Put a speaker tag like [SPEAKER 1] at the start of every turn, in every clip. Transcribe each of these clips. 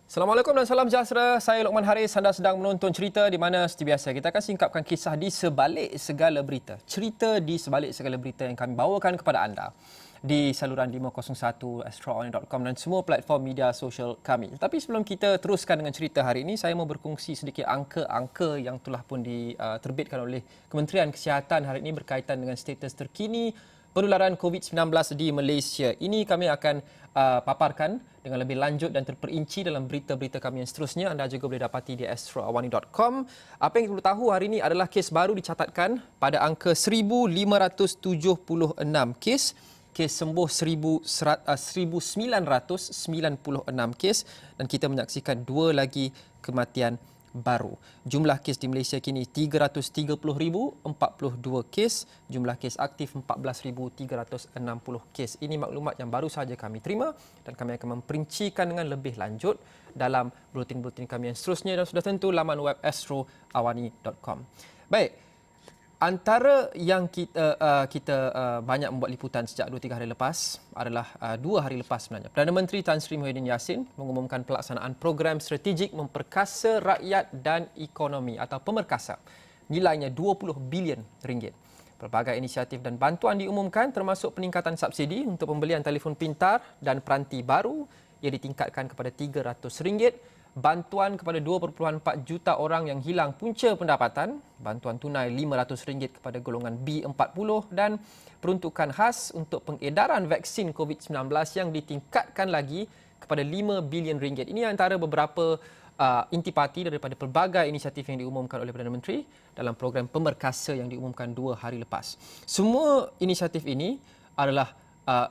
[SPEAKER 1] Assalamualaikum dan salam sejahtera. Saya Lokman Haris. Anda sedang menonton cerita di mana seperti biasa kita akan singkapkan kisah di sebalik segala berita. Cerita di sebalik segala berita yang kami bawakan kepada anda di saluran 501 astroone.com dan semua platform media sosial kami. Tapi sebelum kita teruskan dengan cerita hari ini, saya mau berkongsi sedikit angka-angka yang telah pun diterbitkan oleh Kementerian Kesihatan hari ini berkaitan dengan status terkini penularan COVID-19 di Malaysia. Ini kami akan paparkan dengan lebih lanjut dan terperinci dalam berita-berita kami yang seterusnya. Anda juga boleh dapati di astroawani.com. Apa yang perlu tahu hari ini adalah kes baru dicatatkan pada angka 1,576 kes. Kes sembuh 1,996 kes dan kita menyaksikan 2 lagi kematian baru. Jumlah kes di Malaysia kini 330,042 kes, jumlah kes aktif 14,360 kes. Ini maklumat yang baru saja kami terima dan kami akan memperincikan dengan lebih lanjut dalam buletin-buletin kami yang seterusnya dan sudah tentu laman web astroawani.com. Baik. Antara yang kita banyak membuat liputan sejak 2-3 hari lepas adalah 2 hari lepas sebenarnya. Perdana Menteri Tan Sri Muhyiddin Yassin mengumumkan pelaksanaan program strategik memperkasa rakyat dan ekonomi atau pemerkasa. Nilainya 20 bilion ringgit. Pelbagai inisiatif dan bantuan diumumkan termasuk peningkatan subsidi untuk pembelian telefon pintar dan peranti baru yang ditingkatkan kepada RM300. Bantuan kepada 2.4 juta orang yang hilang punca pendapatan, bantuan tunai RM500 kepada golongan B40 dan peruntukan khas untuk pengedaran vaksin COVID-19 yang ditingkatkan lagi kepada RM5 bilion. Ini antara beberapa intipati daripada pelbagai inisiatif yang diumumkan oleh Perdana Menteri dalam program pemerkasa yang diumumkan 2 hari lepas. Semua inisiatif ini adalah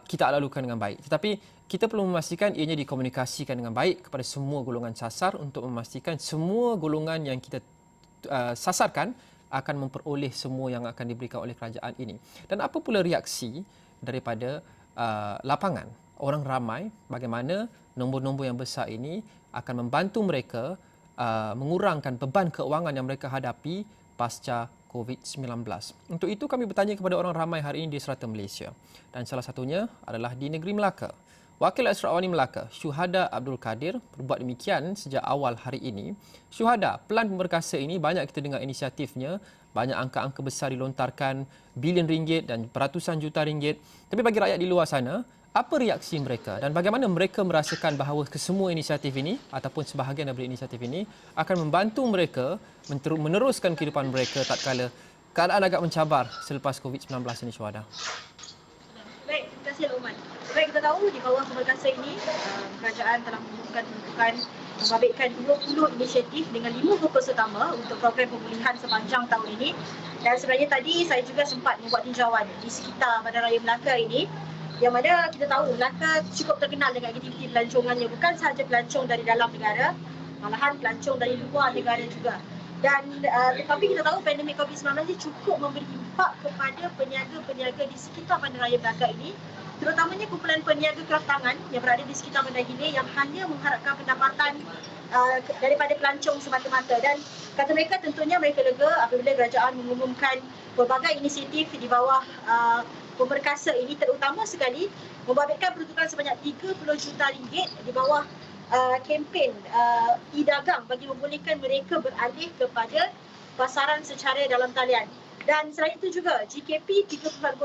[SPEAKER 1] kita lalukan dengan baik. Tetapi kita perlu memastikan ianya dikomunikasikan dengan baik kepada semua golongan sasar untuk memastikan semua golongan yang kita sasarkan akan memperoleh semua yang akan diberikan oleh kerajaan ini. Dan apa pula reaksi daripada lapangan? Orang ramai bagaimana nombor-nombor yang besar ini akan membantu mereka mengurangkan beban keuangan yang mereka hadapi pasca COVID-19. Untuk itu kami bertanya kepada orang ramai hari ini di serata Malaysia. Dan salah satunya adalah di negeri Melaka. Wakil Astra Awani Melaka, Syuhada Abdul Kadir, berbuat demikian sejak awal hari ini. Syuhada, pelan pemerkasa ini banyak kita dengar inisiatifnya, banyak angka-angka besar dilontarkan, bilion ringgit dan ratusan juta ringgit. Tapi bagi rakyat di luar sana, apa reaksi mereka dan bagaimana mereka merasakan bahawa kesemua inisiatif ini ataupun sebahagian daripada inisiatif ini akan membantu mereka meneruskan kehidupan mereka tatkala keadaan agak mencabar selepas COVID-19 ini, Syuhada?
[SPEAKER 2] Baik, terima kasih Lokman. Baik, kita tahu di bawah pemerkasa ini, kerajaan telah mengumumkan membabitkan 20 inisiatif dengan 5 fokus utama untuk program pemulihan sepanjang tahun ini. Dan sebenarnya tadi saya juga sempat membuat tinjauan di sekitar Bandaraya Melaka ini, yang mana kita tahu Melaka cukup terkenal dengan aktiviti pelancongannya, bukan sahaja pelancong dari dalam negara, malahan pelancong dari luar negara juga. Dan tetapi kita tahu pandemik COVID-19 ini cukup memberi impak kepada peniaga-peniaga di sekitar Bandaraya Melaka ini, terutamanya kumpulan peniaga kraftangan yang berada di sekitar Bandar Hilir yang hanya mengharapkan pendapatan daripada pelancong semata-mata. Dan kata mereka tentunya mereka lega apabila kerajaan mengumumkan pelbagai inisiatif di bawah pemerkasa ini, terutama sekali membabitkan peruntukan sebanyak 30 juta ringgit di bawah kempen e-dagang bagi membolehkan mereka beralih kepada pasaran secara dalam talian. Dan selain itu juga GKP 3.0,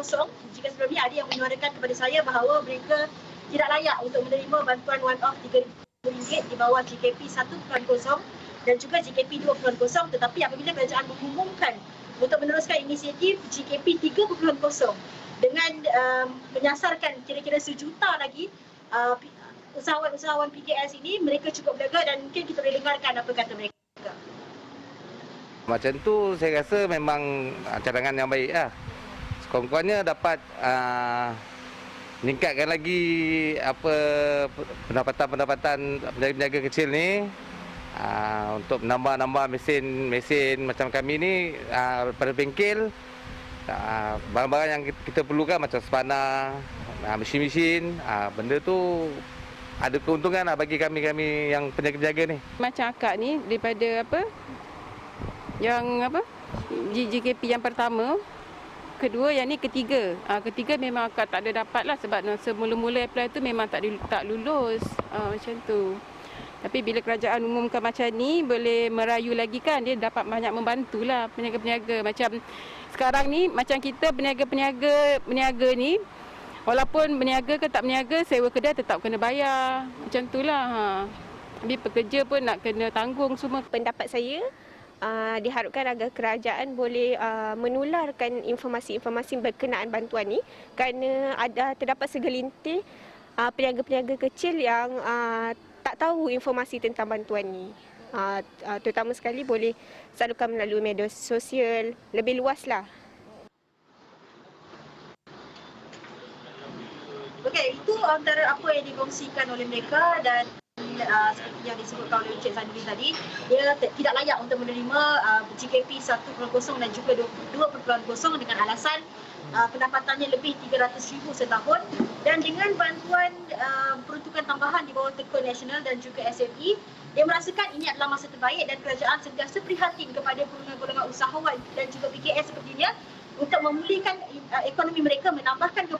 [SPEAKER 2] jika sebelum ini ada yang menyuarakan kepada saya bahawa mereka tidak layak untuk menerima bantuan one-off RM3,000 di bawah GKP 1.0 dan juga GKP 2.0, tetapi apabila kerajaan mengumumkan untuk meneruskan inisiatif GKP 3.0 dengan menyasarkan kira-kira 1 juta lagi usahawan-usahawan PKS ini, mereka cukup lega dan mungkin kita boleh dengarkan apa kata mereka.
[SPEAKER 3] Macam tu saya rasa memang cadangan yang baik lah. Sekurang-kurangnya dapat meningkatkan lagi pendapatan peniaga kecil ni untuk menambah mesin macam kami ni pada bengkel. Barang-barang yang kita perlukan macam spana, mesin-mesin, benda tu ada keuntungan lah bagi kami yang peniaga-peniaga ni.
[SPEAKER 4] Macam akak ni daripada GKP yang pertama, kedua, yang ni ketiga. Ketiga memang akak tak ada dapat lah sebab semula-mula apply tu memang tak lulus. Macam tu. Tapi bila kerajaan umumkan macam ni, boleh merayu lagi kan, dia dapat banyak membantulah peniaga-peniaga. Macam sekarang ni, macam kita peniaga ni, walaupun berniaga ke tak berniaga, sewa kedai tetap kena bayar. Macam itulah. Tapi pekerja pun nak kena tanggung semua.
[SPEAKER 5] Pendapat saya, diharapkan agar kerajaan boleh menularkan informasi-informasi berkenaan bantuan ni, kerana terdapat segelintir peniaga-peniaga kecil yang tak tahu informasi tentang bantuan ni. Terutama sekali boleh salurkan melalui media sosial, lebih luaslah.
[SPEAKER 2] Okey, itu antara apa yang dikongsikan oleh mereka dan seperti yang disebutkan oleh Encik Sandri tadi, dia tidak layak untuk menerima GKP 1.0 dan juga 2.0 dengan alasan pendapatannya lebih 300,000 setahun, dan dengan bantuan peruntukan tambahan di bawah Tekun Nasional dan juga SME, dia merasakan ini adalah masa terbaik dan kerajaan sentiasa prihatin kepada golongan-golongan usahawan dan juga PKS sepertinya untuk memulihkan ekonomi mereka, menambahkan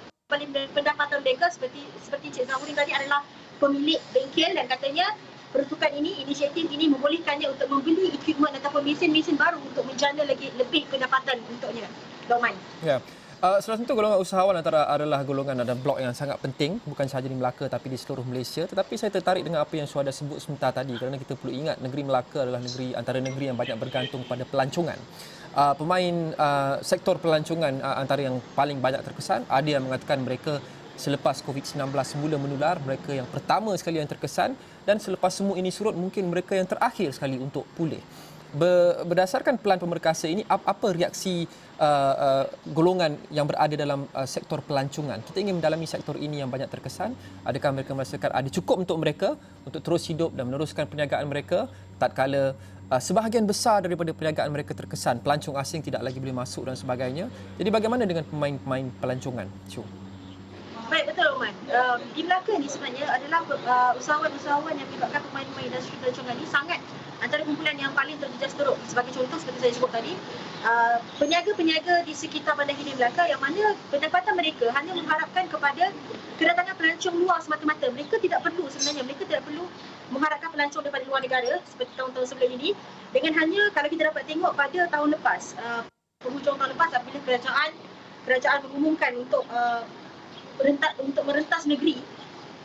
[SPEAKER 2] pendapatan mereka. Seperti Encik Zahuri tadi adalah pemilik bengkel dan katanya peruntukan ini, inisiatif ini membolehkannya untuk membeli equipment ataupun mesin-mesin baru untuk menjana lagi lebih pendapatan untuknya. Lokman.
[SPEAKER 1] Ya. Salah satu golongan usahawan adalah golongan ada blok yang sangat penting, bukan sahaja di Melaka tapi di seluruh Malaysia. Tetapi saya tertarik dengan apa yang Syuhada sebut sebentar tadi, kerana kita perlu ingat negeri Melaka adalah antara negeri yang banyak bergantung pada pelancongan. Pemain sektor pelancongan antara yang paling banyak terkesan. Ada yang mengatakan mereka selepas COVID-19 semula menular, mereka yang pertama sekali yang terkesan, dan selepas semua ini surut mungkin mereka yang terakhir sekali untuk pulih. Berdasarkan pelan pemerkasa ini, apa reaksi golongan yang berada dalam sektor pelancongan? Kita ingin mendalami sektor ini yang banyak terkesan. Adakah mereka merasakan ada cukup untuk mereka untuk terus hidup dan meneruskan perniagaan mereka tatkala sebahagian besar daripada perniagaan mereka terkesan, pelancong asing tidak lagi boleh masuk dan sebagainya. Jadi bagaimana dengan pemain-pemain pelancongan?
[SPEAKER 2] Baik, betul Oman. Di Melaka ni sebenarnya adalah usahawan-usahawan yang melibatkan pemain-pemain industri pelancongan ni sangat antara kumpulan yang paling terjejas teruk. Sebagai contoh seperti saya sebut tadi, peniaga-peniaga di sekitar Bandar Hilir Melaka yang mana pendapatan mereka hanya mengharapkan kepada kedatangan pelancong luar semata-mata. Mereka tidak perlu mengharapkan pelancong daripada luar negara seperti tahun-tahun sebelum ini, dengan hanya kalau kita dapat tengok pada tahun lepas, penghujung tahun lepas apabila kerajaan mengumumkan untuk merentas negeri,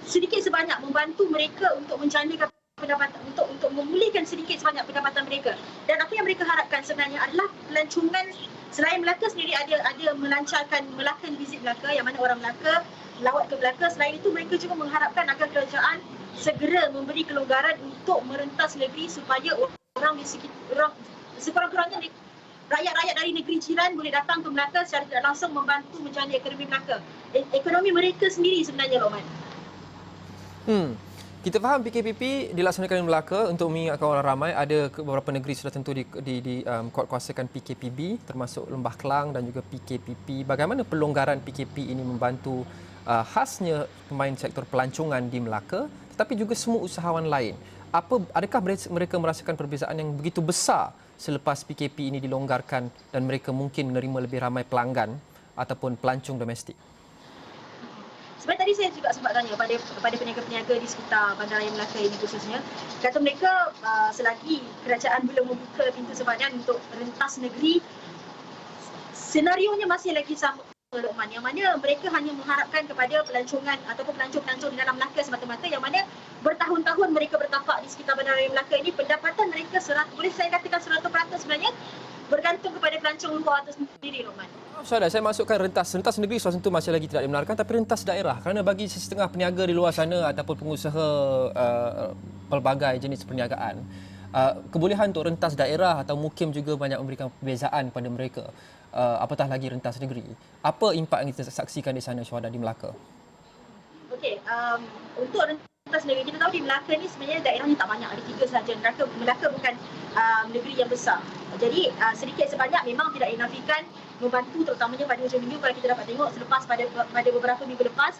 [SPEAKER 2] sedikit sebanyak membantu mereka untuk menjanakan pendapatan, untuk memulihkan sedikit sebanyak pendapatan mereka. Dan apa yang mereka harapkan sebenarnya adalah pelancongan. Selain Melaka sendiri ada melancarkan Melaka Visit Melaka, yang mana orang Melaka lawat ke Melaka. Selain itu mereka juga mengharapkan agar kerajaan segera memberi kelonggaran untuk merentas negeri supaya orang di sekitar, sekurang-kurangnya rakyat-rakyat dari negeri jiran boleh datang ke Melaka secara tidak langsung membantu menjana ekonomi Melaka. Ekonomi mereka sendiri sebenarnya, Lokman.
[SPEAKER 1] Kita faham PKPP dilaksanakan di Melaka untuk mengingatkan orang ramai. Ada beberapa negeri sudah tentu kuasakan PKPB, termasuk Lembah Kelang dan juga PKPP. Bagaimana pelonggaran PKP ini membantu khasnya pemain sektor pelancongan di Melaka, tetapi juga semua usahawan lain? Adakah mereka merasakan perbezaan yang begitu besar selepas PKP ini dilonggarkan dan mereka mungkin menerima lebih ramai pelanggan ataupun pelancong domestik?
[SPEAKER 2] Sebenarnya tadi saya juga sempat tanya kepada peniaga-peniaga di sekitar Bandaraya Melaka ini khususnya. Kata mereka selagi kerajaan belum membuka pintu sepadan untuk rentas negeri, senarionya masih lagi sama, Lokman, yang mana mereka hanya mengharapkan kepada pelancongan ataupun pelancong-pelancong di dalam Melaka semata-mata, yang mana bertahun-tahun mereka bertapak di sekitar Bandaraya Melaka ini. Pendapatan mereka boleh saya katakan 100% sebenarnya bergantung kepada pelancong luar itu sendiri, Lokman.
[SPEAKER 1] Saudara, saya masukkan rentas negeri suatu tentu masih lagi tidak dibenarkan, tapi rentas daerah, kerana bagi setengah peniaga di luar sana ataupun pengusaha pelbagai jenis perniagaan, kebolehan untuk rentas daerah atau mukim juga banyak memberikan perbezaan pada mereka, apatah lagi rentas negeri. Apa impak yang kita saksikan di sana, Syuhada, di Melaka?
[SPEAKER 2] Okey, untuk rentas negeri, kita tahu di Melaka ni sebenarnya daerahnya tak banyak, ada 3 sahaja. Melaka bukan negeri yang besar. Jadi sedikit sebanyak memang tidak dinafikan membantu, terutamanya pada hujung minggu. Kalau kita dapat tengok selepas pada beberapa minggu lepas,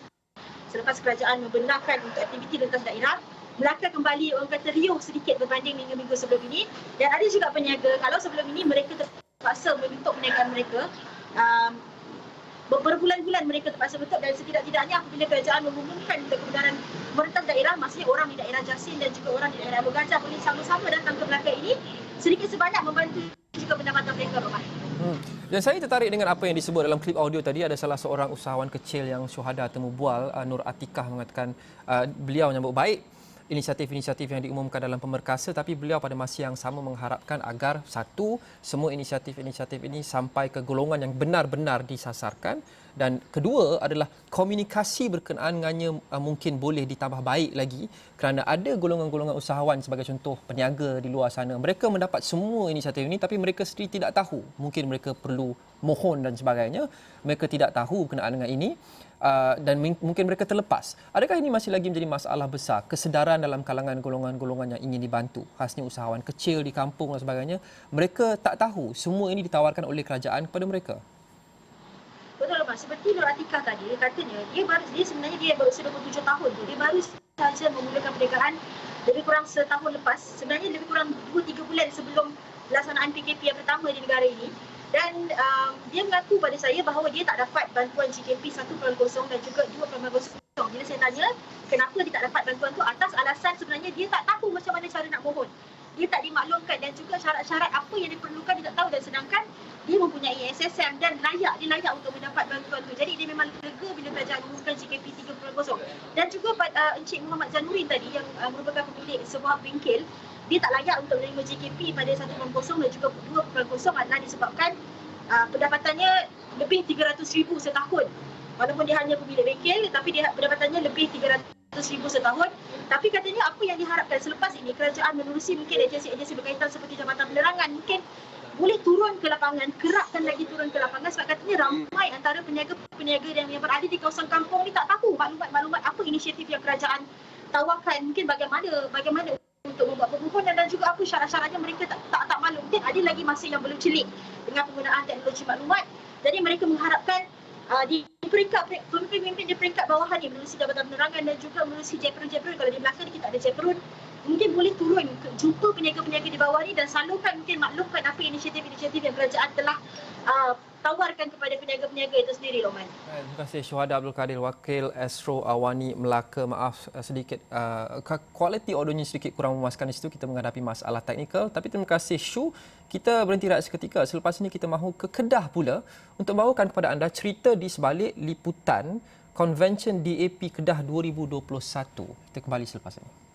[SPEAKER 2] selepas kerajaan membenarkan untuk aktiviti rentas daerah, Melaka kembali orang kata riuh sedikit berbanding minggu-minggu sebelum ini. Dan ada juga peniaga, kalau sebelum ini mereka terpaksa membentuk perniagaan mereka berbulan-bulan mereka terpaksa betul, dan setidak-tidaknya apabila kerajaan mengumumkan untuk kebenaran merentas daerah, maksudnya orang di daerah Jasin dan juga orang di daerah Abu Gajah boleh sama-sama datang ke belakang ini, sedikit sebanyak membantu juga pendapatan mereka, Roman.
[SPEAKER 1] Dan saya tertarik dengan apa yang disebut dalam klip audio tadi. Ada salah seorang usahawan kecil yang syuhada temu bual, Nur Atikah, mengatakan beliau menyambut baik inisiatif-inisiatif yang diumumkan dalam pemerkasa, tapi beliau pada masa yang sama mengharapkan agar satu, semua inisiatif-inisiatif ini sampai ke golongan yang benar-benar disasarkan, dan kedua adalah komunikasi berkenaan dengannya mungkin boleh ditambah baik lagi, kerana ada golongan-golongan usahawan sebagai contoh peniaga di luar sana, mereka mendapat semua inisiatif ini tapi mereka sendiri tidak tahu, mungkin mereka perlu mohon dan sebagainya, mereka tidak tahu berkenaan dengan ini. Dan mungkin mereka terlepas. Adakah ini masih lagi menjadi masalah besar, kesedaran dalam kalangan golongan-golongan yang ingin dibantu, khasnya usahawan kecil di kampung dan sebagainya, mereka tak tahu semua ini ditawarkan oleh kerajaan kepada mereka?
[SPEAKER 2] Betul, Mas. Seperti Nur Atikah tadi, katanya dia sebenarnya dia baru sudah 27 tahun tu. Dia baru saja memulakan perniagaan lebih kurang setahun lepas. Sebenarnya lebih kurang 2-3 bulan sebelum pelaksanaan PKP yang pertama di negara ini. Dan dia mengaku pada saya bahawa dia tak dapat bantuan GKP 1.0 dan juga 2.0. Bila saya tanya kenapa dia tak dapat bantuan tu, atas alasan sebenarnya dia tak tahu macam mana cara nak mohon. Dia tak dimaklumkan dan juga syarat-syarat apa yang diperlukan dia tak tahu, dan sedangkan dia mempunyai SSM dan dia layak untuk mendapat bantuan tu. Jadi dia memang lega bila kerajaan umumkan GKP 3.0. Dan juga Encik Muhammad Zanurin tadi yang merupakan pemilik sebuah bengkel, dia tak layak untuk menerima GKP pada 1.0 dan juga 2.0 adalah disebabkan pendapatannya lebih 300,000 setahun. Walaupun dia hanya pemilik bengkel, tapi dia pendapatannya lebih 300,000 setahun. Tapi katanya apa yang diharapkan selepas ini, kerajaan menerusi mungkin agensi-agensi berkaitan seperti Jabatan Penerangan mungkin boleh turun ke lapangan, gerakkan lagi turun ke lapangan, sebab katanya ramai antara peniaga-peniaga yang berada di kawasan kampung ni tak tahu maklumat apa inisiatif yang kerajaan tawarkan, mungkin bagaimana untuk membuat permohonan dan juga apa syarat-syaratnya, mereka tak maklum. Mungkin ada lagi masa yang belum celik dengan penggunaan teknologi maklumat. Jadi mereka mengharapkan di peringkat pemimpin di peringkat bawahan ni, menerusi Jabatan Penerangan dan juga menerusi Jeperon, kalau di belakang ni kita ada Jeperon, mungkin boleh turun jumpa peniaga-peniaga di bawah ni dan salurkan, mungkin maklumkan apa inisiatif-inisiatif yang kerajaan telah tawarkan kepada peniaga-peniaga itu sendiri, Roman.
[SPEAKER 1] Terima kasih Syuhada Abdul Kadir, Wakil Astro Awani Melaka. Maaf sedikit kualiti audionya sedikit kurang memuaskan di situ, kita menghadapi masalah teknikal. Tapi terima kasih Syu. Kita berhenti rehat seketika. Selepas ini kita mahu ke Kedah pula untuk bawakan kepada anda cerita di sebalik liputan Convention DAP Kedah 2021. Kita kembali selepas ini.